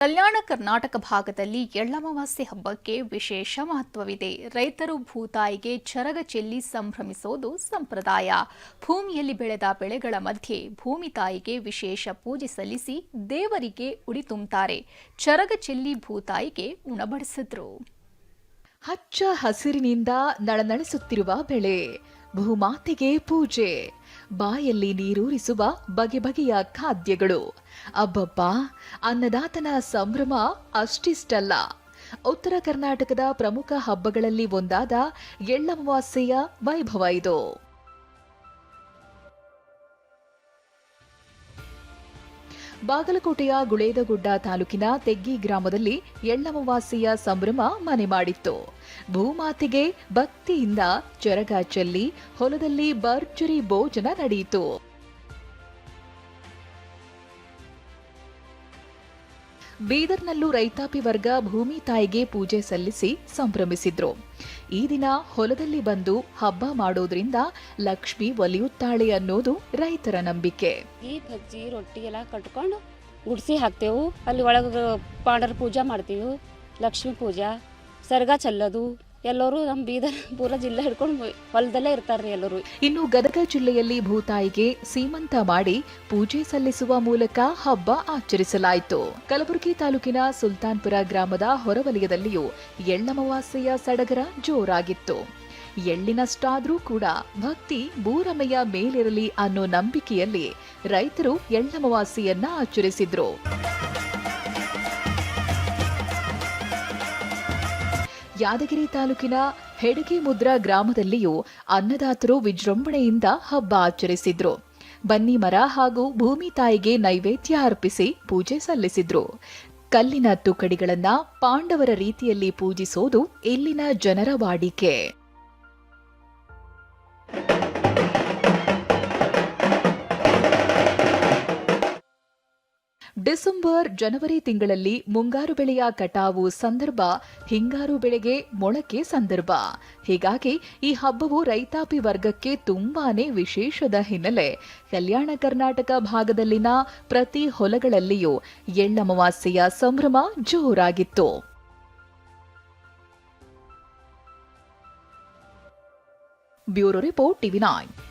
ಕಲ್ಯಾಣ ಕರ್ನಾಟಕ ಭಾಗದಲ್ಲಿ ಎಳ್ಳಮಾವಾಸ್ಯೆ ಹಬ್ಬಕ್ಕೆ ವಿಶೇಷ ಮಹತ್ವವಿದೆ. ರೈತರು ಭೂತಾಯಿಗೆ ಚರಗ ಚೆಲ್ಲಿ ಸಂಭ್ರಮಿಸೋದು ಸಂಪ್ರದಾಯ. ಭೂಮಿಯಲ್ಲಿ ಬೆಳೆದ ಬೆಳೆಗಳ ಮಧ್ಯೆ ಭೂಮಿ ತಾಯಿಗೆ ವಿಶೇಷ ಪೂಜೆ ಸಲ್ಲಿಸಿ ದೇವರಿಗೆ ಉಡಿ ತುಂಬುತ್ತಾರೆ. ಚರಗ ಚೆಲ್ಲಿ ಭೂತಾಯಿಗೆ ಉಣಬಡಿಸಿದ್ರು. ಹಚ್ಚ ಹಸಿರಿನಿಂದ ನಳನಳಿಸುತ್ತಿರುವ ಬೆಳೆ, ಭೂಮಾತೆಗೆ ಪೂಜೆ, ಬಾಯಲ್ಲಿ ನೀರೂರಿಸುವ ಬಗೆ ಬಗೆಯ ಖಾದ್ಯಗಳು. ಅಬ್ಬಬ್ಬ, ಅನ್ನದಾತನ ಸಂಭ್ರಮ ಅಷ್ಟಿಷ್ಟಲ್ಲ. ಉತ್ತರ ಕರ್ನಾಟಕದ ಪ್ರಮುಖ ಹಬ್ಬಗಳಲ್ಲಿ ಒಂದಾದ ಎಳ್ಳಮಾವಾಸ್ಯೆಯ ವೈಭವ ಇದು. ಬಾಗಲಕೋಟೆಯ ಗುಳೇದಗುಡ್ಡ ತಾಲೂಕಿನ ತೆಗ್ಗಿ ಗ್ರಾಮದಲ್ಲಿ ಎಳ್ಳಮಾವಾಸ್ಯೆಯ ಸಂಭ್ರಮ ಮನೆ ಮಾಡಿತ್ತು. ಭೂಮಾತೆಗೆ ಭಕ್ತಿಯಿಂದ ಚರಗ ಚೆಲ್ಲಿ ಹೊಲದಲ್ಲಿ ಭರ್ಜರಿ ಭೋಜನ ನಡೆಯಿತು. ಬೀದರ್ನಲ್ಲೂ ರೈತಾಪಿ ವರ್ಗ ಭೂಮಿ ತಾಯಿಗೆ ಪೂಜೆ ಸಲ್ಲಿಸಿ ಸಂಭ್ರಮಿಸಿದ್ರು. ಈ ದಿನ ಹೊಲದಲ್ಲಿ ಬಂದು ಹಬ್ಬ ಮಾಡೋದ್ರಿಂದ ಲಕ್ಷ್ಮಿ ಒಲಿಯುತ್ತಾಳೆ ಅನ್ನೋದು ರೈತರ ನಂಬಿಕೆ. ಈ ಬಜ್ಜಿ ರೊಟ್ಟಿ ಎಲ್ಲ ಕಟ್ಕೊಂಡು ಗುಡ್ಸಿ ಹಾಕ್ತೇವು. ಅಲ್ಲಿ ಒಳಗೆ ಪಾಂಡರ ಪೂಜಾ ಮಾಡ್ತೀವಿ, ಲಕ್ಷ್ಮಿ ಪೂಜಾ, ಸರ್ಗ ಚೆಲ್ಲೋದು. ಎಲ್ಲರೂ ನಮ್ಮ ಬೀದರ್ ಪೂರ ಜಿಲ್ಲೆ ಹಿಡ್ಕೊಂಡು ಹೊಲದಲ್ಲೇ ಇರ್ತಾರ್ರಿ ಎಲ್ಲರೂ. ಇನ್ನು ಗದಗ ಜಿಲ್ಲೆಯಲ್ಲಿ ಭೂತಾಯಿಗೆ ಸೀಮಂತ ಮಾಡಿ ಪೂಜೆ ಸಲ್ಲಿಸುವ ಮೂಲಕ ಹಬ್ಬ ಆಚರಿಸಲಾಯಿತು. ಕಲಬುರಗಿ ತಾಲೂಕಿನ ಸುಲ್ತಾನ್ಪುರ ಗ್ರಾಮದ ಹೊರವಲಯದಲ್ಲಿಯೂ ಎಳ್ಳಮಾವಾಸ್ಯೆಯ ಸಡಗರ ಜೋರಾಗಿತ್ತು. ಎಳ್ಳಿನಷ್ಟಾದ್ರೂ ಕೂಡ ಭಕ್ತಿ ಭೂರಮೆಯ ಮೇಲಿರಲಿ ಅನ್ನೋ ನಂಬಿಕೆಯಲ್ಲಿ ರೈತರು ಎಳ್ಳಮಾವಾಸ್ಯೆಯನ್ನ ಆಚರಿಸಿದ್ರು. ಯಾದಗಿರಿ ತಾಲೂಕಿನ ಹೆಡಗಿಮುದ್ರ ಗ್ರಾಮದಲ್ಲಿಯೂ ಅನ್ನದಾತರು ವಿಜೃಂಭಣೆಯಿಂದ ಹಬ್ಬ ಆಚರಿಸಿದ್ರು. ಬನ್ನಿ ಮರ ಹಾಗೂ ಭೂಮಿ ತಾಯಿಗೆ ನೈವೇದ್ಯ ಅರ್ಪಿಸಿ ಪೂಜೆ ಸಲ್ಲಿಸಿದ್ರು. ಕಲ್ಲಿನ ತುಕಡಿಗಳನ್ನ ಪಾಂಡವರ ರೀತಿಯಲ್ಲಿ ಪೂಜಿಸೋದು ಇಲ್ಲಿನ ಜನರ ವಾಡಿಕೆ. ಡಿಸೆಂಬರ್ ಜನವರಿ ತಿಂಗಳಲ್ಲಿ ಮುಂಗಾರು ಬೆಳೆಯ ಕಟಾವು ಸಂದರ್ಭ, ಹಿಂಗಾರು ಬೆಳೆಗೆ ಮೊಳಕೆ ಸಂದರ್ಭ. ಹೀಗಾಗಿ ಈ ಹಬ್ಬವು ರೈತಾಪಿ ವರ್ಗಕ್ಕೆ ತುಂಬಾನೇ ವಿಶೇಷದ ಹಿನ್ನೆಲೆ ಕಲ್ಯಾಣ ಕರ್ನಾಟಕ ಭಾಗದಲ್ಲಿನ ಪ್ರತಿ ಹೊಲಗಳಲ್ಲಿಯೂ ಎಳ್ಳಮಾವಾಸ್ಯೆಯ ಸಂಭ್ರಮ ಜೋರಾಗಿತ್ತು. Bureau report, TV9.